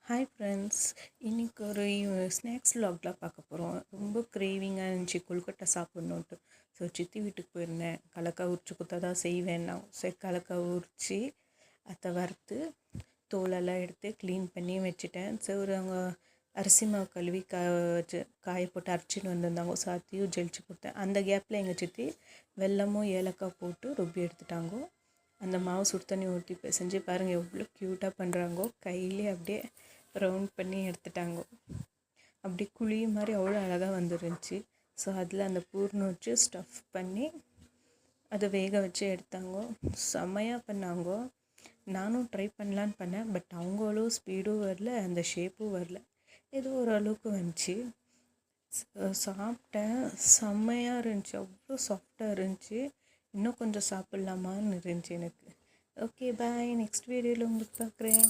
Hi friends, இன்றைக்கி ஒரு snacks விலாக்லாம் பார்க்க போகிறோம். ரொம்ப கிரேவிங்காக இருந்துச்சு கொழுக்கட்டை சாப்பிட்ணுன்ட்டு. ஸோ சித்தி வீட்டுக்கு போயிருந்தேன். கலக்காய் உரிச்சு கொடுத்தா தான் செய்வேன்னா, சரி கலக்காய் உரித்து அதை வறுத்து தோலெல்லாம் எடுத்து க்ளீன் பண்ணி வச்சுட்டேன். சரி அவங்க அரிசி மாவு கழுவி காய போட்டு அரைச்சின்னு வந்திருந்தாங்க. ஸோ அதையும் ஜெலிச்சு கொடுத்தேன். அந்த கேப்பில் எங்கள் சித்தி வெல்லமும் ஏலக்காய் போட்டு ருப்பி எடுத்துட்டாங்கோ. அந்த மாவு சுடு தண்ணி ஊற்றி பிசைஞ்சு பாருங்கள் எவ்வளோ க்யூட்டாக பண்ணுறாங்கோ. கையிலே அப்படியே ரவுண்ட் பண்ணி எடுத்துட்டாங்கோ. அப்படி குழி மாதிரி அவ்வளோ அழகாக வந்துருந்துச்சு. ஸோ அதில் அந்த பூர்ணம் வச்சு ஸ்டஃப் பண்ணி அதை வேக வச்சு எடுத்தாங்கோ. செம்மையாக பண்ணாங்கோ. நானும் ட்ரை பண்ணலான்னு பண்ணேன். பட் அவங்களும் ஸ்பீடும் வரல, அந்த ஷேப்பும் வரல. ஏதோ ஓரளவுக்கு வந்துச்சு. சாப்பிட்டேன். செம்மையாக இருந்துச்சு. அவ்வளோ சாஃப்டாக இருந்துச்சு. இன்னும் கொஞ்சம் சாப்பிட்லாமான்னு இருந்துச்சு எனக்கு. Okay bye. நெக்ஸ்ட் வீடியோவில் உங்களுக்கு பார்க்குறேன்.